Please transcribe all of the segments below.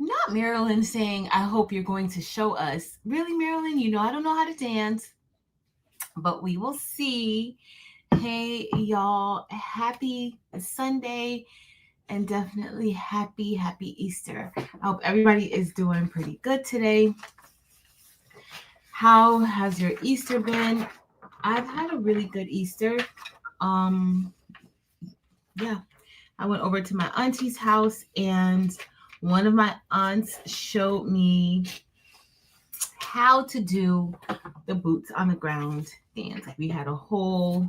Not Marilyn saying, I hope you're going to show us. Really, Marilyn? You know, I don't know how to dance, but we will see. Hey, y'all. Happy Sunday and definitely happy Easter. I hope everybody is doing pretty good today. How has your Easter been? I've had a really good Easter. Um, yeah, I went over to my auntie's house and one of my aunts showed me how to do the boots on the ground dance. Like we had a whole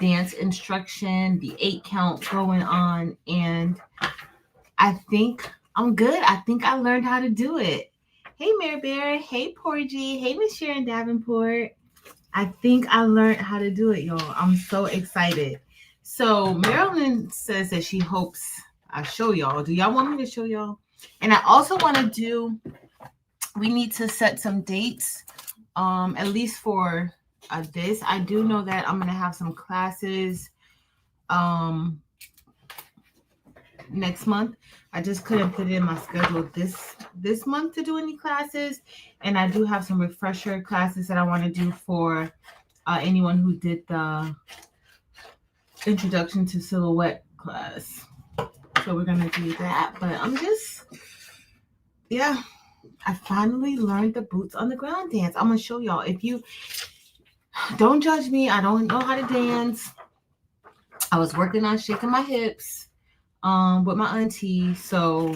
dance instruction, the 8 count going on, and I think I'm good. I think I learned how to do it. Hey, Mary Bear. Hey, Porgy. Hey, Miss Sharon Davenport. I think I learned how to do it, y'all. I'm so excited. So Marilyn says that she hopes I show y'all. Do y'all want me to show y'all? And I also want to do. We need to set some dates. At least for this, I do know that I'm gonna have some classes. Um, next month. I just couldn't put it in my schedule this month to do any classes, and I do have some refresher classes that I want to do for anyone who did the introduction to silhouette class. So we're gonna do that. But yeah, I finally learned the boots on the ground dance. I'm gonna show y'all. If you don't judge me, I don't know how to dance. I was working on shaking my hips with my auntie. So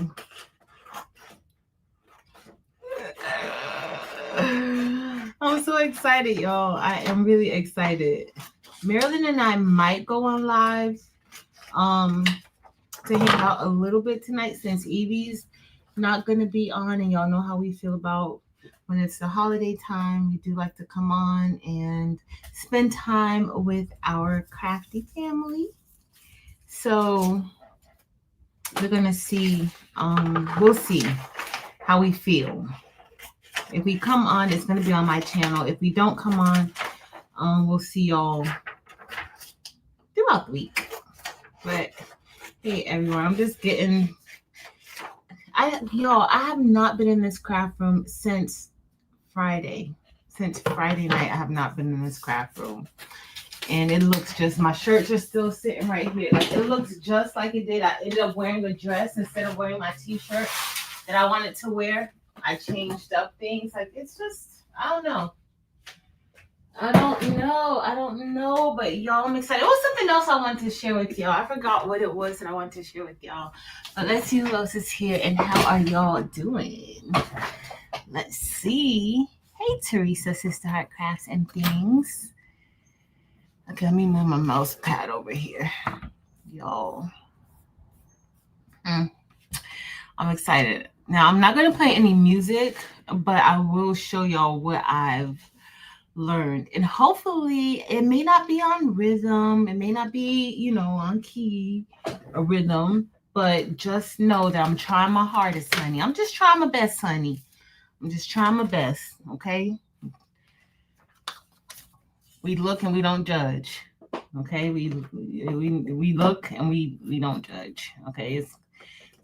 I'm so excited, y'all. I am really excited. Marilyn and I might go on live um to hang out a little bit tonight since Evie's not gonna be on, and y'all know how we feel about when it's the holiday time. We do like to come on and spend time with our crafty family. So we're gonna see. We'll see how we feel. If we come on, it's gonna be on my channel. If we don't come on, we'll see y'all throughout the week. But hey, everyone, I'm just getting. I have not been in this craft room since Friday. Since Friday night, I have not been in this craft room, and it looks just. My shirts are still sitting right here. Like it looks just like it did. I ended up wearing a dress instead of wearing my T-shirt that I wanted to wear. I changed up things. Like it's just. I don't know. I don't know, but y'all, I'm excited. It was something else I wanted to share with y'all. I forgot what it was that I wanted to share with y'all. But let's see who else is here and how are y'all doing? Let's see. Hey, Teresa, Sister Heart Crafts and Things. Okay, let me move my mouse pad over here. Y'all. Mm, I'm excited. Now, I'm not going to play any music, but I will show y'all what I've learned, and hopefully it may not be on rhythm, it may not be on key or rhythm, but just know that I'm trying my hardest, honey. I'm just trying my best, honey. I'm just trying my best. Okay, we look and we don't judge. Okay, we look and we don't judge. Okay, it's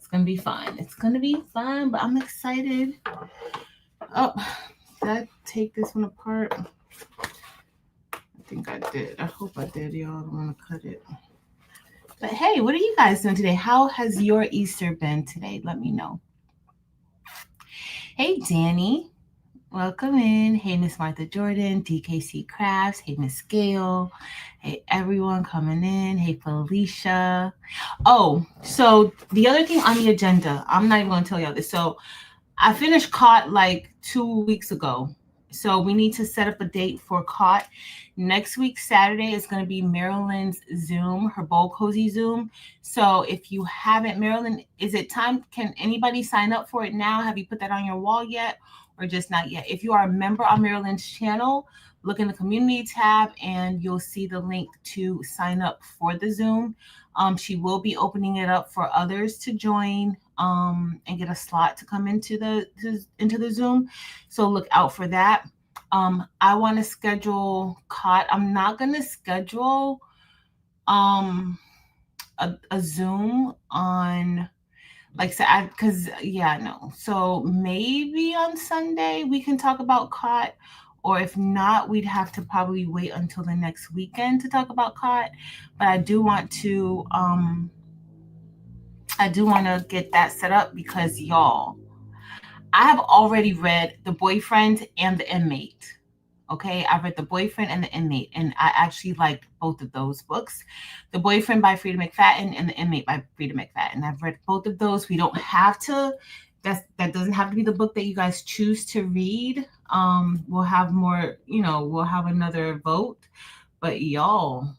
gonna be fine. It's gonna be fine, but I'm excited. Oh, did I take this one apart? I think I did. I hope I did, y'all. I don't want to cut it. But hey, what are you guys doing today? How has your Easter been today? Let me know. Hey, Danny. Welcome in. Hey, Miss Martha Jordan, DKC Crafts. Hey, Miss Gail. Hey, everyone coming in. Hey, Felicia. Oh, so the other thing on the agenda, I'm not even going to tell y'all this. So I finished Caught like 2 weeks ago. So we need to set up a date for Caught. Next week, Saturday, is going to be Marilyn's Zoom, her Bowl Cozy Zoom. So if you haven't, Marilyn, is it time? Can anybody sign up for it now? Have you put that on your wall yet or just not yet? If you are a member on Marilyn's channel, look in the community tab and you'll see the link to sign up for the Zoom. She will be opening it up for others to join and get a slot to come into the Zoom. So look out for that. I want to schedule Caught. I'm not gonna schedule a Zoom on Like, so because, yeah, no. So maybe on Sunday we can talk about Caught. Or if not, we'd have to probably wait until the next weekend to talk about Caught. But I do want to get that set up because y'all, I have already read The Boyfriend and The Inmate. Okay, I read The Boyfriend and The Inmate, and I actually liked both of those books. The Boyfriend by Frida McFadden and The Inmate by Frida McFadden. I've read both of those. We don't have to. That doesn't have to be the book that you guys choose to read. We'll have more. We'll have another vote. But y'all,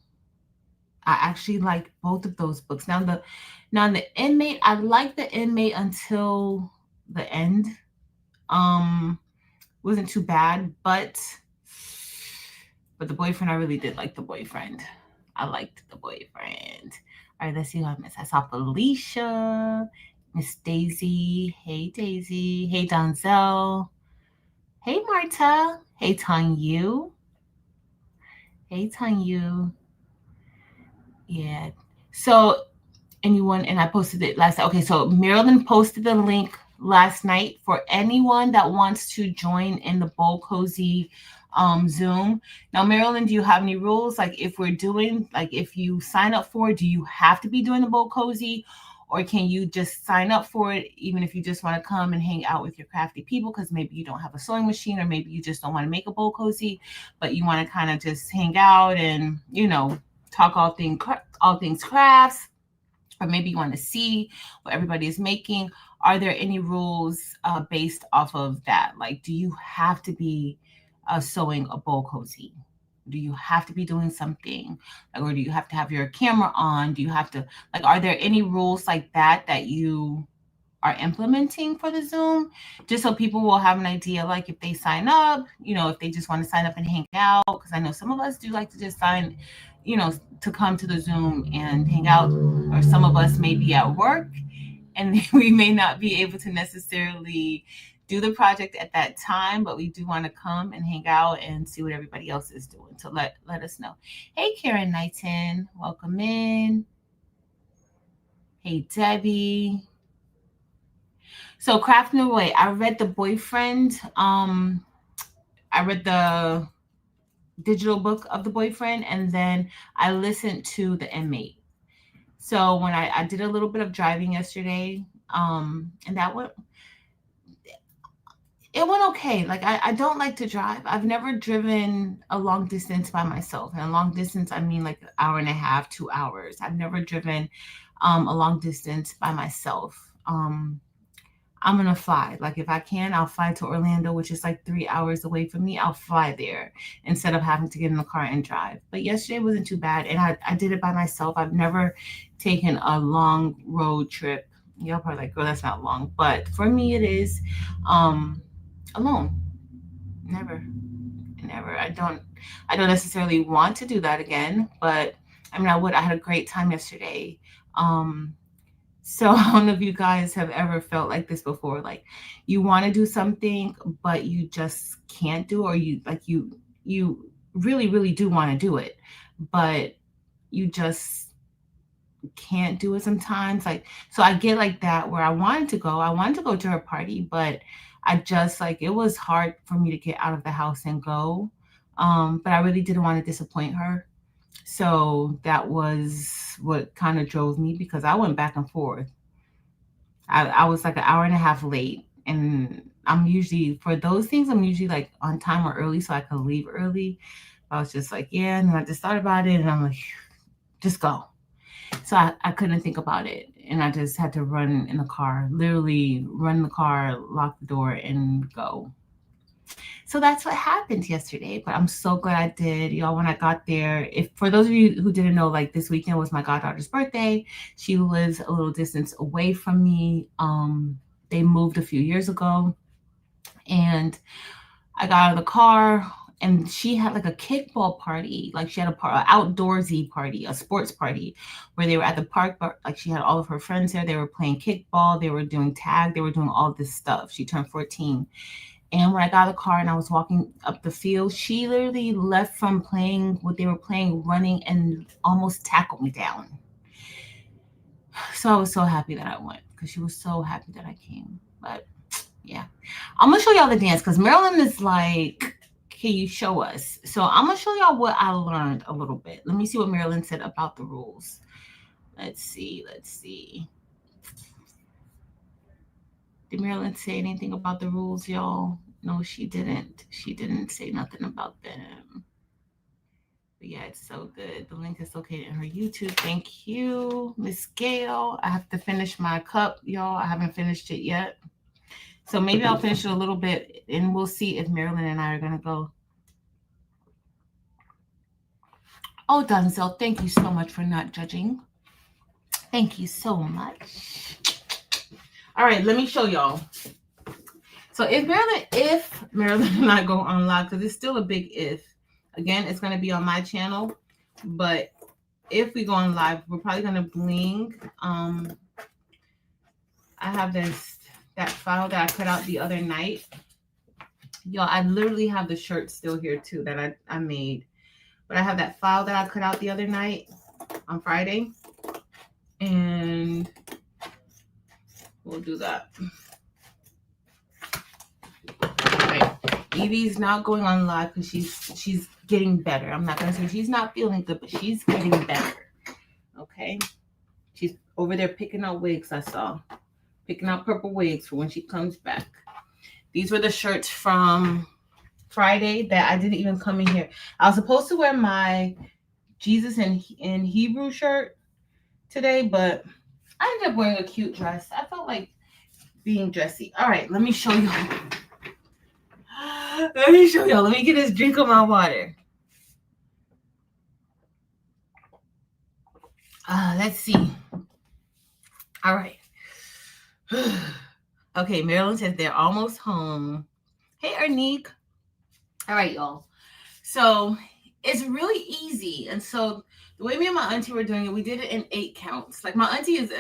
I actually liked both of those books. Now the Inmate, I liked The Inmate until the end. Um, wasn't too bad, but The Boyfriend, I really did like The Boyfriend. I liked The Boyfriend. All right, let's see who I missed. I saw Felicia, Miss Daisy. Hey, Daisy. Hey, Donzel. Hey, Marta. Hey, Tanyu. Hey, Tanyu. Yeah. So anyone, and I posted it last. Okay, so Marilyn posted the link last night for anyone that wants to join in the Bowl Cozy Zoom. Now, Marilyn, do you have any rules? Like, if you sign up for it, do you have to be doing the Bowl Cozy? Or can you just sign up for it, even if you just want to come and hang out with your crafty people? Because maybe you don't have a sewing machine, or maybe you just don't want to make a bowl cozy, but you want to kind of just hang out and talk all things crafts, or maybe you want to see what everybody is making. Are there any rules based off of that? Like, do you have to be sewing a bowl cozy? Do you have to be doing something? Like, or do you have to have your camera on? Do you have to, like, are there any rules like that you are implementing for the Zoom? Just so people will have an idea, like if they sign up, if they just want to sign up and hang out. Because I know some of us do like to just sign, to come to the Zoom and hang out. Or some of us may be at work and we may not be able to necessarily do the project at that time, but we do want to come and hang out and see what everybody else is doing. So let us know. Hey, Karen Knighton, welcome in. Hey, Debbie. So Crafting Away, I read The Boyfriend. I read the digital book of The Boyfriend, and then I listened to The Inmate. So when I did a little bit of driving yesterday, and it went okay. Like, I don't like to drive. I've never driven a long distance by myself. And a long distance, I mean like an hour and a half, 2 hours. I've never driven a long distance by myself. I'm gonna fly. Like, if I can, I'll fly to Orlando, which is like 3 hours away from me. I'll fly there instead of having to get in the car and drive. But yesterday wasn't too bad, and I did it by myself. I've never taken a long road trip. Y'all probably like, girl, that's not long, but for me it is. Alone. Never, never. I don't necessarily want to do that again, but I mean, I would. I had a great time yesterday. Um, so I don't know if you guys have ever felt like this before. Like, you want to do something, but you just can't do, or you really, really do want to do it, but you just can't do it sometimes. Like, so I get like that where I wanted to go. I wanted to go to her party, but I just, like, it was hard for me to get out of the house and go. But I really didn't want to disappoint her. So that was what kind of drove me, because I went back and forth. I was like an hour and a half late. And I'm usually, for those things, I'm usually like on time or early so I can leave early. I was just like, yeah. And then I just thought about it and I'm like, just go. So I couldn't think about it. And I just had to run in the car, literally run in the car, lock the door, and go. So that's what happened yesterday. But I'm so glad I did. Y'all, when I got there, if for those of you who didn't know, like, this weekend was my goddaughter's birthday. She lives a little distance away from me. They moved a few years ago. And I got out of the car, and she had like a kickball party. Like, she had a outdoorsy party, a sports party, where they were at the park. But like, she had all of her friends there. They were playing kickball. They were doing tag. They were doing all this stuff. She turned 14. And when I got out of the car and I was walking up the field, she literally left from playing what they were playing, running, and almost tackled me down. So I was so happy that I went because she was so happy that I came. But yeah, I'm gonna show y'all the dance because Marilyn is like, can you show us? So I'm gonna show y'all what I learned a little bit. Let me see what Marilyn said about the rules. Let's see. Let's see. Did Marilyn say anything about the rules, y'all? No, she didn't. She didn't say nothing about them. But yeah, it's so good. The link is located in her YouTube. Thank you, Miss Gail. I have to finish my cup, y'all. I haven't finished it yet. So maybe I'll finish it a little bit and we'll see if Marilyn and I are going to go. Oh, Denzel, thank you so much for not judging. Thank you so much. All right, let me show y'all. So if Marilyn and I go on live, because it's still a big if. Again, it's going to be on my channel, but if we go on live, we're probably going to bling. I have that file that I cut out the other night. Y'all, I literally have the shirt still here too that I made. But I have that file that I cut out the other night on Friday. And we'll do that. All right. Evie's not going on live because she's getting better. I'm not gonna say she's not feeling good, but she's getting better. Okay. She's over there picking out wigs, I saw. Picking out purple wigs for when she comes back. These were the shirts from Friday that I didn't even come in here. I was supposed to wear my Jesus in Hebrew shirt today, but I ended up wearing a cute dress. I felt like being dressy. All right, let me show you. Let me show y'all. Let me get this drink of my water. Let's see. All right. Okay, Marilyn says they're almost home. Hey, Arnique. All right, y'all. So it's really easy. And so the way me and my auntie were doing it, we did it in 8 counts. Like my auntie is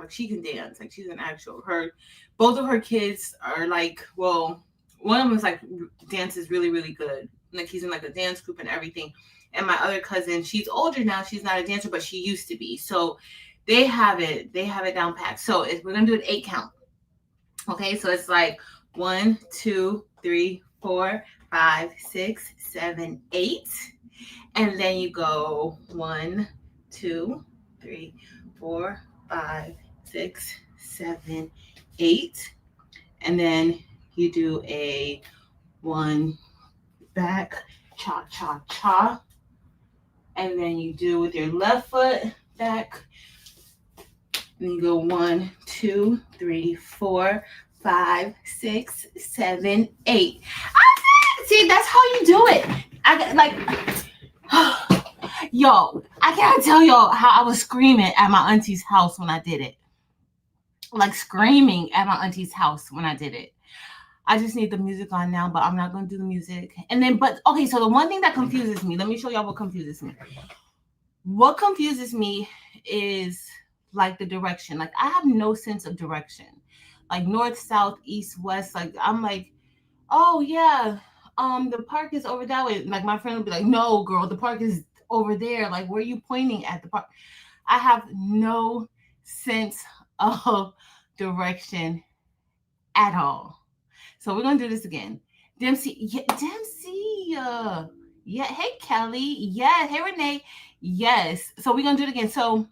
she can dance. Like she's an actual both of her kids are like, well, one of them is like dances really, really good. Like he's in like a dance group and everything. And my other cousin, she's older now. She's not a dancer, but she used to be. So they have it down pat. So we're gonna do an 8 count. Okay, so it's like 1, 2, 3, 4, 5, 6, 7, 8. And then you go 1, 2, 3, 4, 5, 6, 7, 8. And then you do a 1 back, cha, cha, cha. And then you do with your left foot back. And you go 1, 2, 3, 4, 5, 6, 7, 8. See, that's how you do it. Yo, I can't tell y'all how I was screaming at my auntie's house when I did it. Like screaming at my auntie's house when I did it. I just need the music on now, but I'm not going to do the music. And then, okay, so the one thing that confuses me, let me show y'all what confuses me. What confuses me is like the direction. Like I have no sense of direction. Like north, south, east, west. Like I'm like, oh yeah, the park is over that way. Like my friend would be like, no, girl, the park is over there. Like where are you pointing at the park? I have no sense of direction at all. So we're gonna do this again. Dempsey, yeah. Hey Kelly, yeah. Hey Renee, yes. So we're gonna do it again. So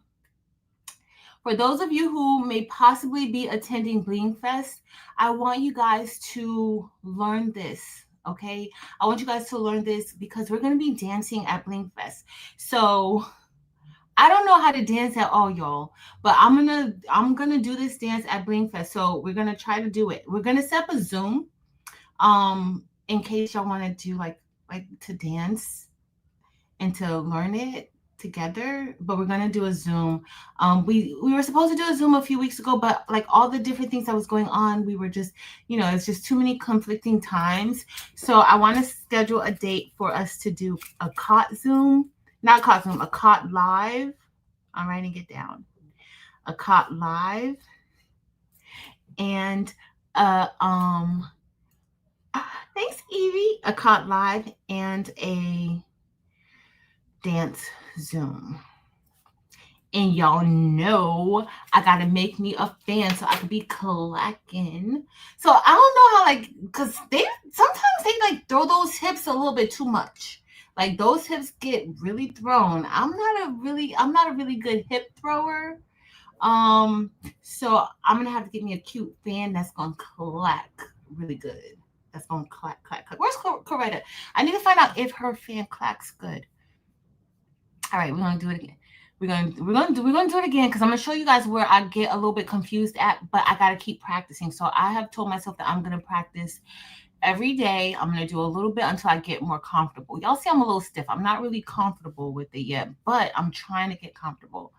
for those of you who may possibly be attending Blingfest, I want you guys to learn this. Okay, I want you guys to learn this because we're gonna be dancing at Blingfest. So I don't know how to dance at all, y'all, but I'm gonna do this dance at Blingfest. So we're gonna try to do it. We're gonna set up a Zoom, in case y'all want to do like to dance and to learn it together. But we're gonna do a Zoom. We were supposed to do a Zoom a few weeks ago, but like all the different things that was going on, we were just, it's just too many conflicting times. So I want to schedule a date for us to do a cot Zoom. Not cot Zoom, a cot live. I'm writing it down. A cot live and thanks Evie. A cot live and a dance Zoom. And y'all know I gotta make me a fan so I can be clacking. So I don't know how, like, because they sometimes they like throw those hips a little bit too much. Like those hips get really thrown. I'm not a really good hip thrower. So I'm gonna have to get me a cute fan that's gonna clack really good. That's gonna clack, clack, clack. Where's Coretta? I need to find out if her fan clacks good. All right, we're gonna do it again. We're gonna do it again because I'm gonna show you guys where I get a little bit confused at, but I gotta keep practicing. So I have told myself that I'm gonna practice every day. I'm gonna do a little bit until I get more comfortable. Y'all see I'm a little stiff. I'm not really comfortable with it yet, but I'm trying to get comfortable.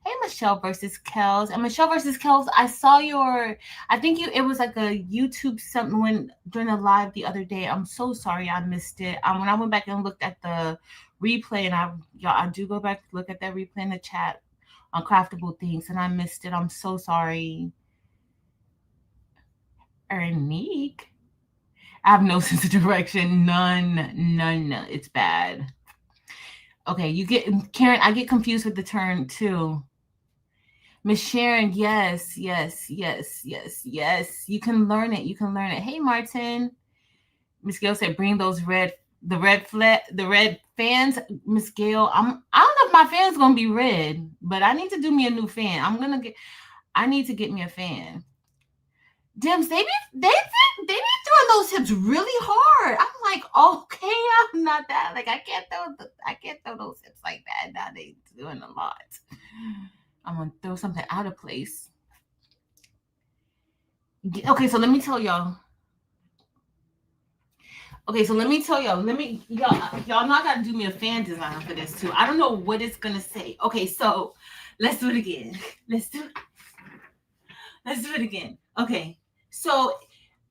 Hey, Michelle versus Kels. And Michelle versus Kels, I saw I think it was like a YouTube something when during a live the other day. I'm so sorry I missed it. When I went back and looked at the replay, and I do go back to look at that replay in the chat on Craftable Things, and I missed it. I'm so sorry. Ernique. I have no sense of direction. None. It's bad. Okay, Karen, I get confused with the turn too. Miss Sharon, yes. You can learn it. Hey, Martin. Miss Gail said, bring the red fans. Miss Gail, I don't know if my fan's gonna be red, but I need to do me a new fan. I need to get me a fan. Dims, they be throwing those hips really hard. I'm like, okay, I'm not that. Like, I can't throw those hips like that. Now they doing a lot. I'm gonna throw something out of place. Okay, so let me tell y'all. Y'all know I gotta do me a fan design for this too. I don't know what it's gonna say. Okay, so let's do it again. Let's do it again. Okay, so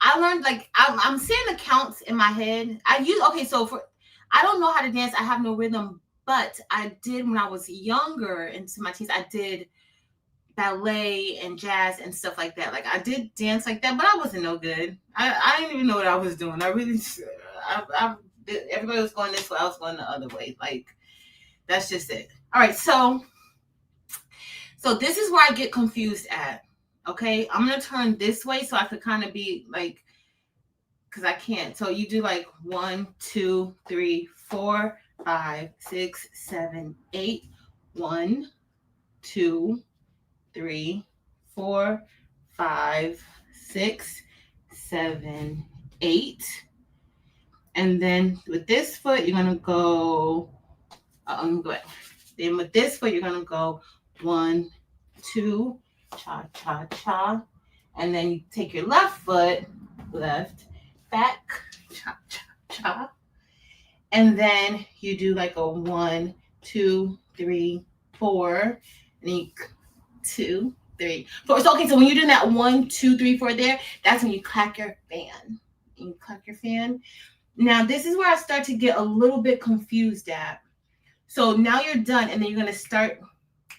I learned, like, I'm saying the counts in my head. I don't know how to dance. I have no rhythm, but I did when I was younger into my teens. I did ballet and jazz and stuff like that. Like, I did dance like that, but I wasn't no good. I didn't even know what I was doing. Everybody was going this way. I was going the other way. Like, that's just it. All right, so this is where I get confused at. Okay, I'm gonna turn this way so I could kind of be like, because I can't. So you do like 1, 2, 3, 4, 5, 6, 7, 8. 1, 2, 3, 4, 5, 6, 7, 8. And then with this foot, you're gonna go. Go ahead. Then with this foot, you're gonna go 1, 2, cha cha cha, and then you take your left foot, left, back, cha cha cha, and then you do like a 1, 2, 3, 4, and then you 2, 3, 4. So okay, so when you're doing that 1, 2, 3, 4 there, that's when you clack your fan. You clack your fan. Now this is where I start to get a little bit confused at. So now you're done, and then you're gonna start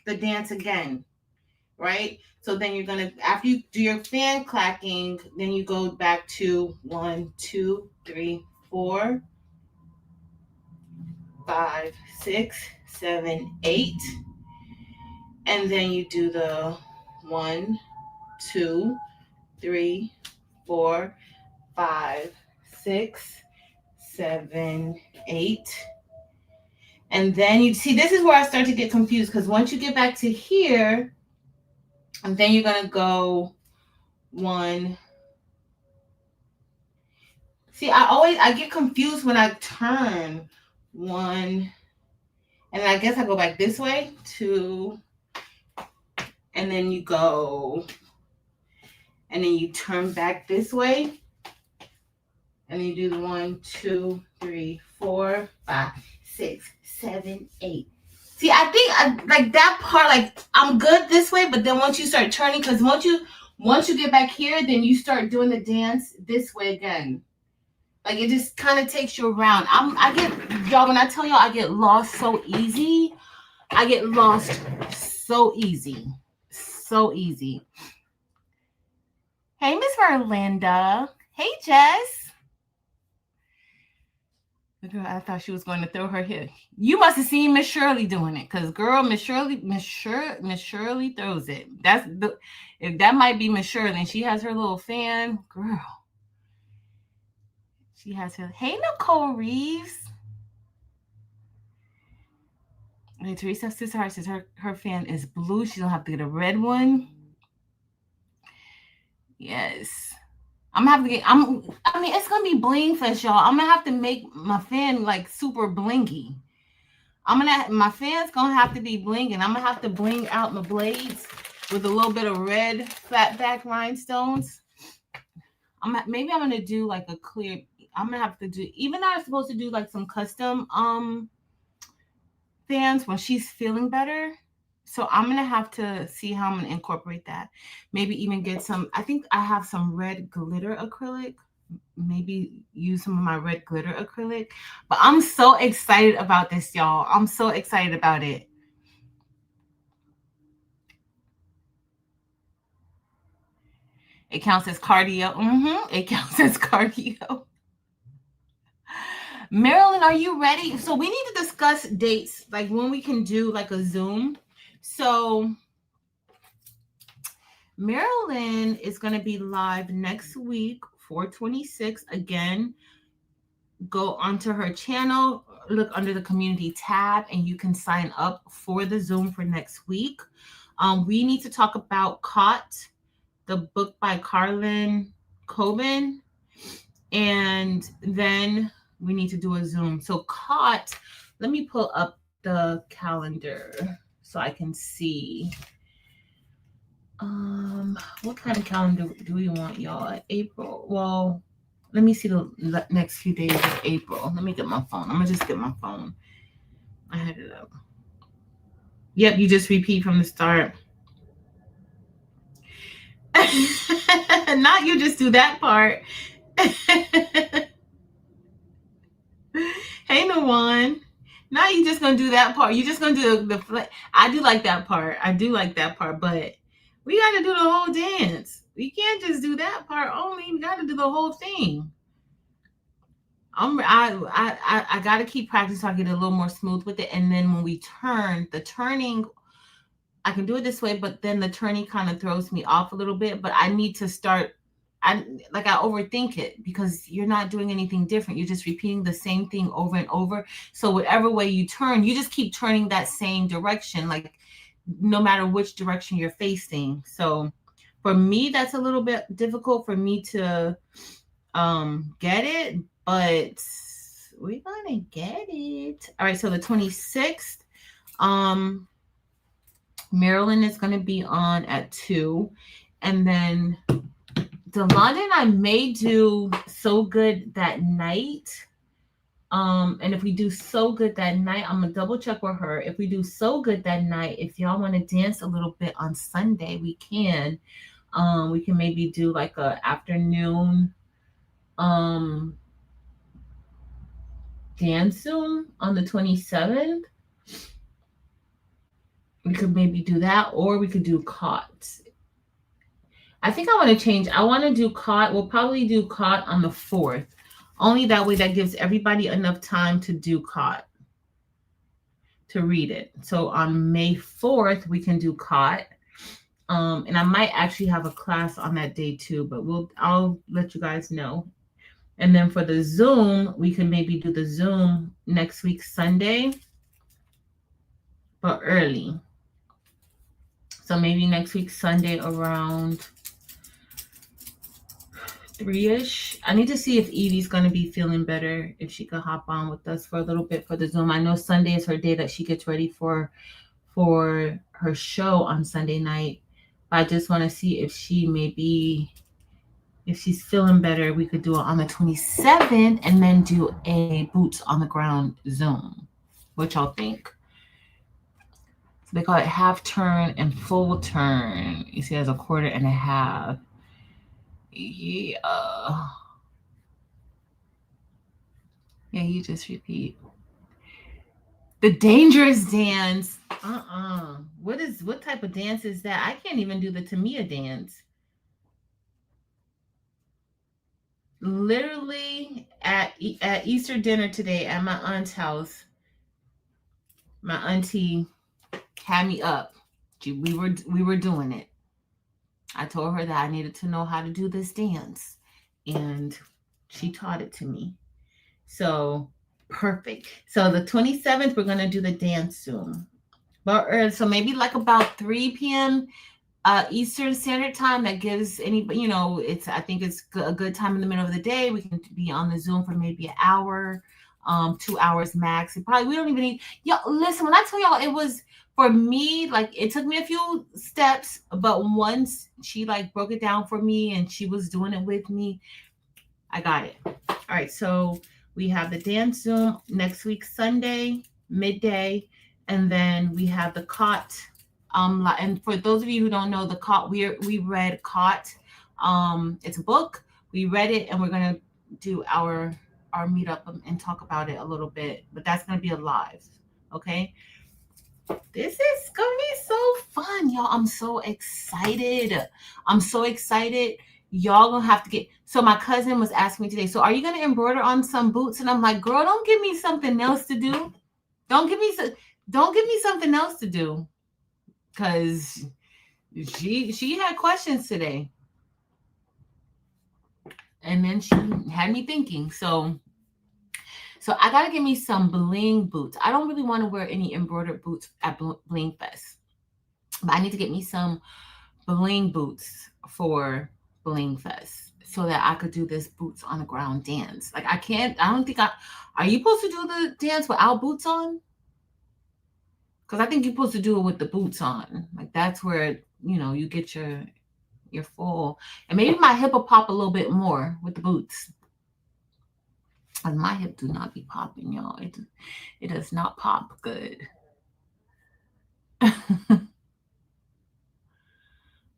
the dance again, right? So then you're gonna, after you do your fan clacking, then you go back to 1, 2, 3, 4, 5, 6, 7, 8, and then you do the 1, 2, 3, 4, 5, 6, 7, 8. And then you see, this is where I start to get confused, because once you get back to here, and then you're going to go 1. See, I get confused when I turn 1, and I guess I go back this way, 2, and then you go, and then you turn back this way, and then you do the 1, 2, 3, 4, 5, 6, 7, 8. See, I think like that part, like, I'm good this way, but then once you start turning, because once you get back here, then you start doing the dance this way again. Like, it just kind of takes you around. Y'all, when I tell y'all I get lost so easy, I get lost so easy. So easy. Hey, Miss Verlinda. Hey, Jess. Girl, I thought she was going to throw her hit. You must have seen Miss Shirley doing it, cause girl, Miss Shirley throws it. That's the if that might be Miss Shirley, and she has her little fan. Girl, she has her. Hey, Nicole Reeves. Hey, Teresa Sister Heart says her fan is blue. She don't have to get a red one. Yes. I'm gonna have to get. I mean, it's gonna be Blingfest, y'all. I'm gonna have to make my fan like super blingy. My fan's gonna have to be blinging. I'm gonna have to bling out my blades with a little bit of red flat back rhinestones. Maybe I'm gonna do like a clear. I'm gonna have to do. Even though I'm supposed to do like some custom fans when she's feeling better. So I'm gonna have to see how I'm gonna incorporate that. Maybe even get some. I think I have some red glitter acrylic. Maybe use some of my red glitter acrylic. But I'm so excited about this, y'all. I'm so excited about it. It counts as cardio. It counts as cardio. Marilyn, are you ready? So we need to discuss dates, like when we can do like a Zoom. So Marilyn is going to be live next week, 426. Again, go onto her channel, look under the community tab, and you can sign up for the Zoom for next week. We need to talk about Caught, the book by Carlin Coben, and then we need to do a Zoom. So Caught, let me pull up the calendar so I can see. What kind of calendar do we want, y'all? April. Well, let me see the next few days of April. Let me get my phone. I'm gonna just get my phone. I had it up. Yep, you just repeat from the start. Not you just do that part. Hey, Nawan. Now you just gonna do that part. You just gonna do the. I do like that part. I do like that part, but we got to do the whole dance. We can't just do that part only. We got to do the whole thing. I got to keep practicing so I get a little more smooth with it. And then when we turn, the turning, I can do it this way, but then the turning kind of throws me off a little bit. But I need to start. I overthink it because you're not doing anything different. You're just repeating the same thing over and over. So whatever way you turn, you just keep turning that same direction, like no matter which direction you're facing. So for me, that's a little bit difficult for me to get it, but we're gonna get it. All right, so the 26th, Marilyn is gonna be on at 2, and then Delana and I may do So Good that night. And if we do So Good that night, I'm gonna double check with her. If we do So Good that night, if y'all want to dance a little bit on Sunday, we can. We can maybe do like a afternoon dance Zoom on the 27th. We could maybe do that, or we could do Caught. I think I want to change. I want to do Caught. We'll probably do Caught on the 4th. Only that way that gives everybody enough time to do Caught, to read it. So on May 4th, we can do Caught. And I might actually have a class on that day too, but I'll let you guys know. And then for the Zoom, we can maybe do the Zoom next week, Sunday, but early. So maybe next week, Sunday around 3-ish. I need to see if Evie's going to be feeling better, if she could hop on with us for a little bit for the Zoom. I know Sunday is her day that she gets ready for her show on Sunday night. I just want to see if if she's feeling better, we could do it on the 27th and then do a boots on the ground Zoom. What y'all think? So they call it half turn and full turn. You see, there's a quarter and a half. Yeah. Yeah, you just repeat. The dangerous dance. What type of dance is that? I can't even do the Tamia dance. literally at Easter dinner today at my aunt's house, my auntie had me up. We were doing it. I told her that I needed to know how to do this dance, and she taught it to me. So perfect. So the 27th, we're gonna do the dance Zoom. But so maybe like about 3 p.m. Eastern Standard Time. That gives anybody, it's I think it's a good time in the middle of the day. We can be on the Zoom for maybe an hour, 2 hours max. And probably we don't even need y'all. Listen, when I tell y'all, it was for me like it took me a few steps, but once she like broke it down for me and she was doing it with me, I got it. All right, so we have the dance Zoom next week, Sunday, midday, and then we have the cot. And for those of you who don't know, the cot we read cot. It's a book. We read it, and we're gonna do our meetup and talk about it a little bit. But that's gonna be a live. Okay. This is gonna be so fun, y'all. I'm so excited. I'm so excited. Y'all gonna have to get. So my cousin was asking me today. So are you gonna embroider on some boots? And I'm like, girl, don't give me something else to do. Don't give me don't give me something else to do, cause she had questions today, and then she had me thinking. So I gotta give me some bling boots. I don't really want to wear any embroidered boots at Blingfest, but I need to get me some bling boots for Blingfest so that I could do this boots on the ground dance. Like I don't think are you supposed to do the dance without boots on? Because I think you're supposed to do it with the boots on. Like that's where, you get your full, and maybe my hip will pop a little bit more with the boots. And my hip do not be popping, y'all. It does not pop good.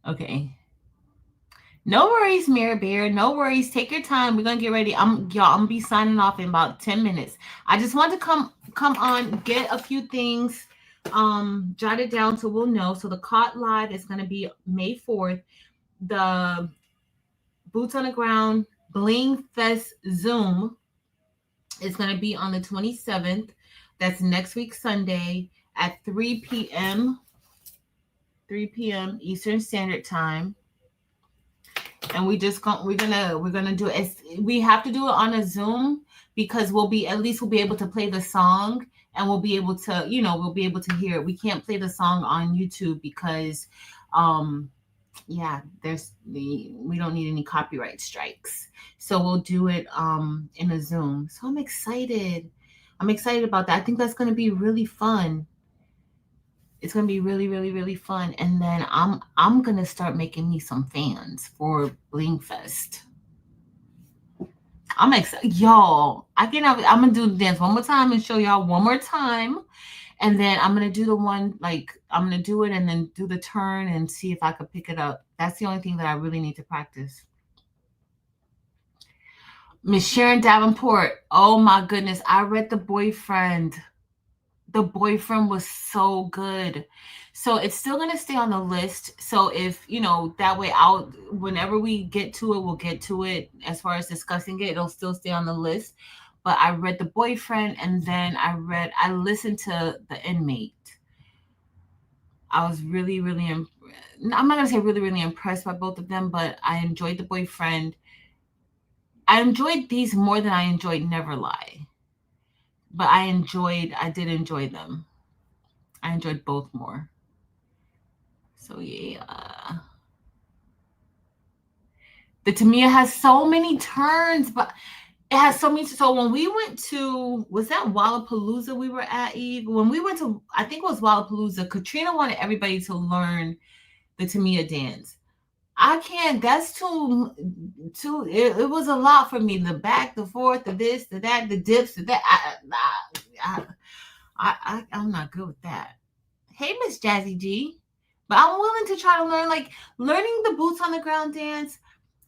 Okay. No worries, Mary Bear. No worries. Take your time. We're gonna get ready. I'm gonna be signing off in about 10 minutes. I just want to come on, get a few things jot it down so we'll know. So the cot live is gonna be May 4th. The boots on the ground Bling Fest Zoom is gonna be on the 27th. That's next week Sunday at 3 p.m. 3 p.m. Eastern Standard Time. And we're gonna do it. We have to do it on a Zoom because we'll be able to play the song, and we'll be able to hear it. We can't play the song on YouTube because yeah, we don't need any copyright strikes. So we'll do it in a Zoom. So I'm excited. I'm excited about that. I think that's gonna be really fun. It's gonna be really, really, really fun. And then I'm gonna start making me some fans for Blingfest. I'm excited, y'all. I'm gonna do the dance one more time and show y'all one more time, and then I'm gonna do the one like I'm gonna do it and then do the turn and see if I could pick it up. That's the only thing that I really need to practice. Miss Sharon Davenport. Oh my goodness, I read The Boyfriend. The Boyfriend was so good. So it's still going to stay on the list. So if, that way whenever we get to it, we'll get to it. As far as discussing it, it'll still stay on the list. But I read The Boyfriend, and then I listened to The Inmate. I was really, really, I'm not going to say really, really impressed by both of them, but I enjoyed The Boyfriend. I enjoyed these more than I enjoyed Never Lie. But I did enjoy them. I enjoyed both more. So yeah. The Tamiya has so many turns, but it has so many. So when we went to, was that Wallapalooza we were at, Eve? When we went to, I think it was Wallapalooza, Katrina wanted everybody to learn the Tamiya dance. I can't, that's too, it was a lot for me. The back, the forth, the this, the that, the dips, the that. I'm not good with that. Hey, Miss Jazzy G. But I'm willing to try to learn, like learning the boots on the ground dance.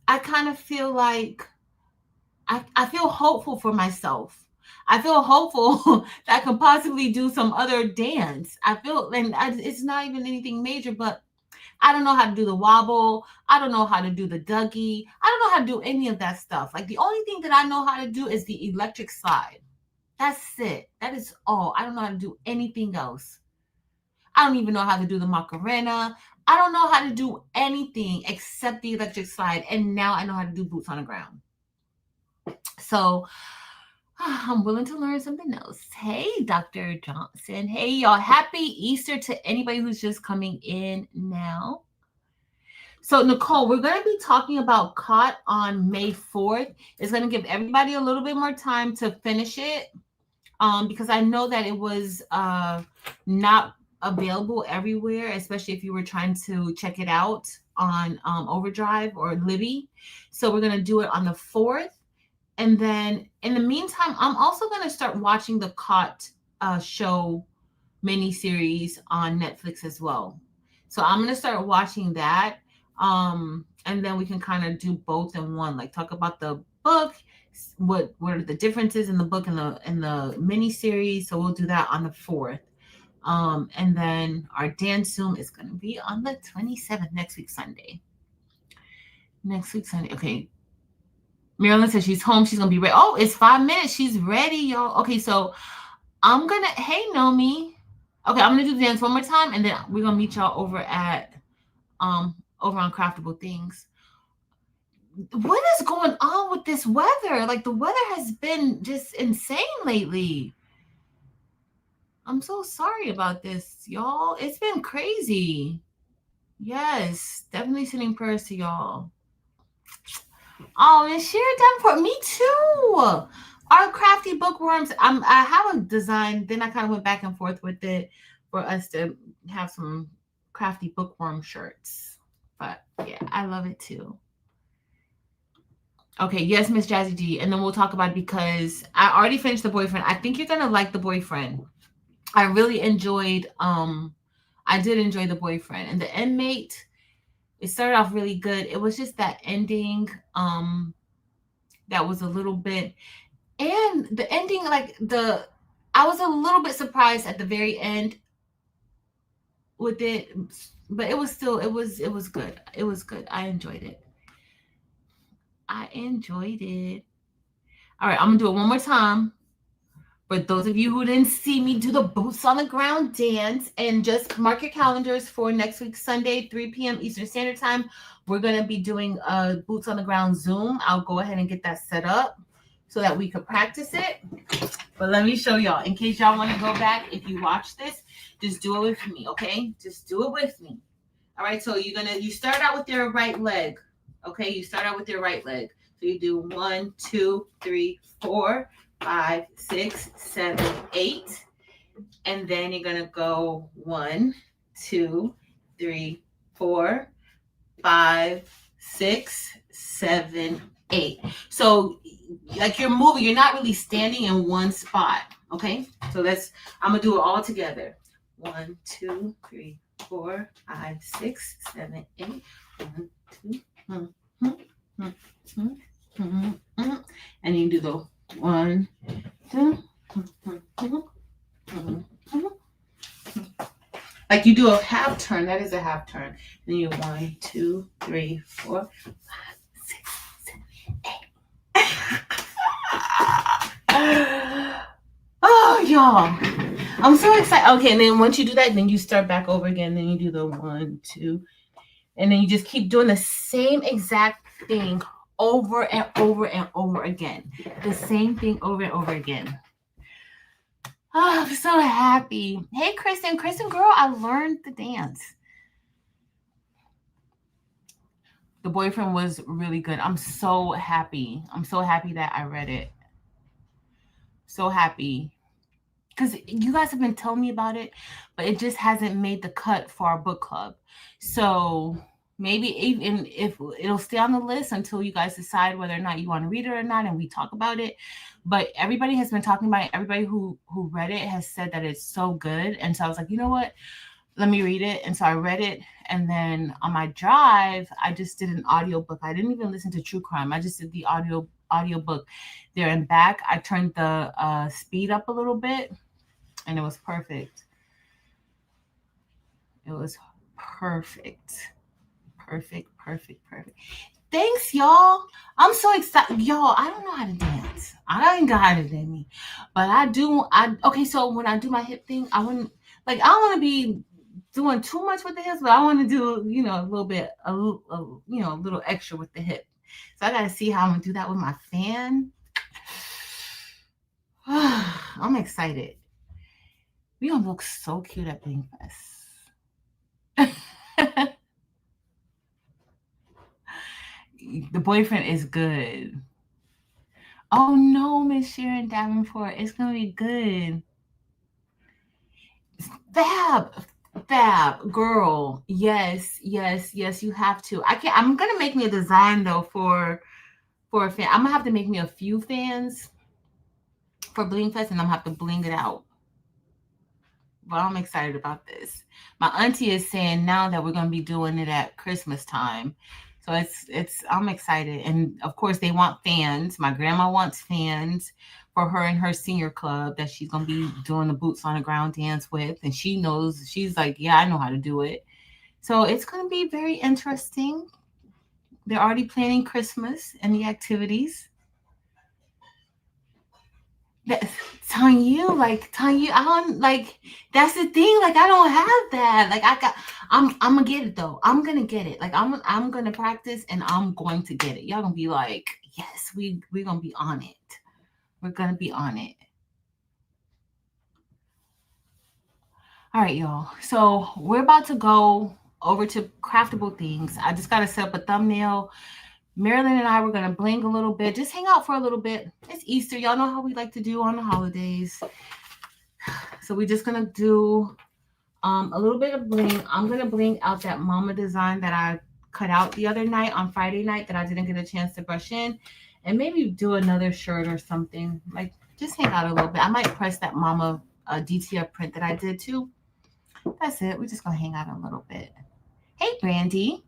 I kind of feel like I feel hopeful for myself. I feel hopeful that I could possibly do some other dance. It's not even anything major, but I don't know how to do the wobble. I don't know how to do the Dougie. I don't know how to do any of that stuff. Like the only thing that I know how to do is the electric slide. That's it. That is all. I don't know how to do anything else. I don't even know how to do the Macarena. I don't know how to do anything except the electric slide. And now I know how to do boots on the ground. So I'm willing to learn something else. Hey, Dr. Johnson. Hey, y'all. Happy Easter to anybody who's just coming in now. So, Nicole, we're going to be talking about COT on May 4th. It's going to give everybody a little bit more time to finish it because I know that it was not available everywhere, especially if you were trying to check it out on Overdrive or Libby. So we're going to do it on the 4th. And then in the meantime, I'm also going to start watching the COT show miniseries on Netflix as well. So I'm going to start watching that. And then we can kind of do both in one, like talk about the book, what are the differences in the book and the miniseries. So we'll do that on the 4th. And then our dance Zoom is going to be on the 27th, next week, Sunday. Okay. Marilyn says she's home. She's going to be ready. Oh, it's 5 minutes. She's ready, y'all. Okay, so I'm going to, hey, Nomi. Okay, I'm going to do the dance one more time, and then we're going to meet y'all over on Craftable Things. What is going on with this weather? Like, the weather has been just insane lately. I'm so sorry about this, y'all. It's been crazy. Yes, definitely sending prayers to y'all. Oh, and Sheer Davenport, me too. Our crafty bookworms. I have a design. Then I kind of went back and forth with it for us to have some crafty bookworm shirts. But yeah, I love it too. Okay, yes, Miss Jazzy G, and then we'll talk about it because I already finished The Boyfriend. I think you're gonna like The Boyfriend. I really enjoyed. I did enjoy The Boyfriend, and The Inmate. It started off really good. It was just that ending that was a little bit, and the ending, I was a little bit surprised at the very end with it, but it was still, it was good. It was good. I enjoyed it. All right, I'm gonna do it one more time. For those of you who didn't see me do the boots on the ground dance, and just mark your calendars for next week, Sunday, 3 p.m. Eastern Standard Time. We're going to be doing a boots on the ground Zoom. I'll go ahead and get that set up so that we could practice it. But let me show y'all. In case y'all want to go back, if you watch this, just do it with me, okay? Just do it with me. All right, so you start out with your right leg. Okay, you start out with your right leg. So you do 1, 2, 3, 4, 5, 6, 7, 8. And then you're going to go 1, 2, 3, 4, 5, 6, 7, 8. So like you're moving, you're not really standing in one spot. Okay, so I'm going to do it all together. 1, 2, 3, 4, 5, 6, 7, 8. 1, 2, and you do the 1, 2. Like you do a half turn. That is a half turn. Then you 1, 2, 3, 4, 5, 6, 7, 8. Oh, y'all. I'm so excited. Okay, and then once you do that, then you start back over again. Then you do the 1, 2. And then you just keep doing the same exact thing over and over and over again. The same thing over and over again. Oh, I'm so happy. Hey, Kristen, girl, I learned the dance. The Boyfriend was really good. I'm so happy. I'm so happy that I read it. So happy. Because you guys have been telling me about it, but it just hasn't made the cut for our book club. So maybe even if it'll stay on the list until you guys decide whether or not you want to read it or not, and we talk about it. But everybody has been talking about it. Everybody who read it has said that it's so good. And so I was like, you know what? Let me read it. And so I read it. And then on my drive, I just did an audiobook. I didn't even listen to true crime. I just did the audiobook there and back. I turned the speed up a little bit, and it was perfect. It was perfect. Thanks, y'all. I'm so excited. Y'all, I don't know how to dance. I ain't got how to dance. But I do. Okay, so when I do my hip thing, I wouldn't like I don't want to be doing too much with the hips, but I want to do, a little bit, a little extra with the hip. So I gotta see how I'm gonna do that with my fan. I'm excited. We gonna look so cute at Blingfest. The boyfriend is good. Oh no, Miss Sharon Davenport, it's gonna be good. Fab, fab, girl. Yes, yes, yes. You have to. I can't. I'm gonna make me a design though for a fan. I'm gonna have to make me a few fans for Blingfest, and I'm gonna have to bling it out. But I'm excited about this. My auntie is saying now that we're gonna be doing it at Christmas time. So it's I'm excited. And of course they want fans. My grandma wants fans for her and her senior club that she's gonna be doing the boots on the ground dance with. And she knows, she's like, yeah, I know how to do it. So it's gonna be very interesting. They're already planning Christmas and the activities. That telling you, I don't like. That's the thing. Like I don't have that. Like I'm gonna get it though. I'm gonna get it. Like I'm gonna practice and I'm going to get it. Y'all gonna be like, yes, we're gonna be on it. We're gonna be on it. All right, y'all. So we're about to go over to craftable things. I just gotta set up a thumbnail. Marilyn and I were gonna bling a little bit, just hang out for a little bit. It's Easter. Y'all know how we like to do on the holidays. So we're just gonna do a little bit of bling. I'm gonna bling out that mama design that I cut out the other night on Friday night that I didn't get a chance to brush in, and maybe do another shirt or something. Like just hang out a little bit. I might press that mama DTF print that I did too. That's it. We're just gonna hang out a little bit. Hey, Brandy.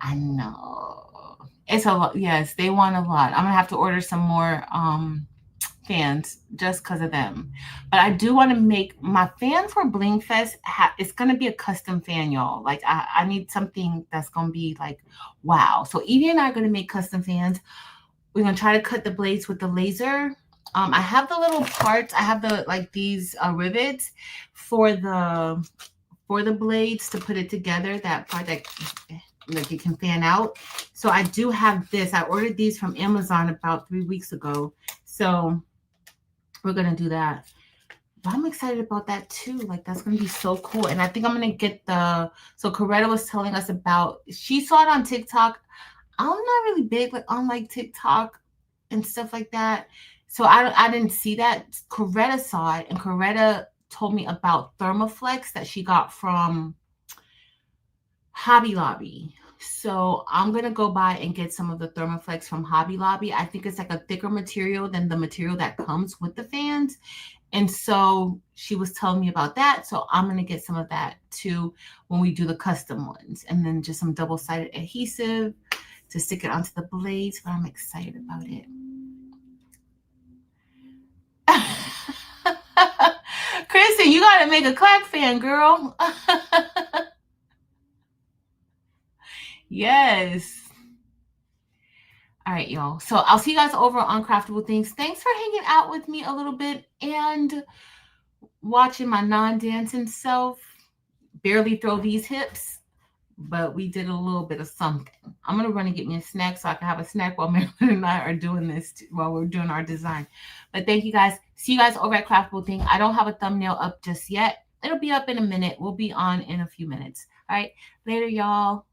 I know it's a lot. Yes, they want a lot. I'm gonna have to order some more fans just because of them. But I do want to make my fan for Blingfest. It's gonna be a custom fan, y'all. Like I need something that's gonna be like wow. So Evie and I are gonna make custom fans. We're gonna try to cut the blades with the laser. I have the little parts. I have the like these rivets for the blades to put it together. That part that like it can fan out. So I do have this. I ordered these from Amazon about 3 weeks ago. So we're gonna do that. But I'm excited about that too. Like that's gonna be so cool. And I think I'm gonna get so Coretta was telling us about, she saw it on TikTok. I'm not really big on like TikTok and stuff like that. So I didn't see that. Coretta saw it and Coretta told me about Thermoflex that she got from Hobby Lobby. So I'm gonna go by and get some of the Thermoflex from Hobby Lobby. I think it's like a thicker material than the material that comes with the fans. And so she was telling me about that. So I'm gonna get some of that too when we do the custom ones. And then just some double-sided adhesive to stick it onto the blades. But I'm excited about it. Kristen, you gotta make a clap fan, girl. Yes. All right, y'all. So I'll see you guys over on Craftable Things. Thanks for hanging out with me a little bit and watching my non-dancing self barely throw these hips, but we did a little bit of something. I'm going to run and get me a snack so I can have a snack while Marilyn and I are doing this, while we're doing our design. But thank you guys. See you guys over at Craftable Thing. I don't have a thumbnail up just yet. It'll be up in a minute. We'll be on in a few minutes. All right. Later, y'all.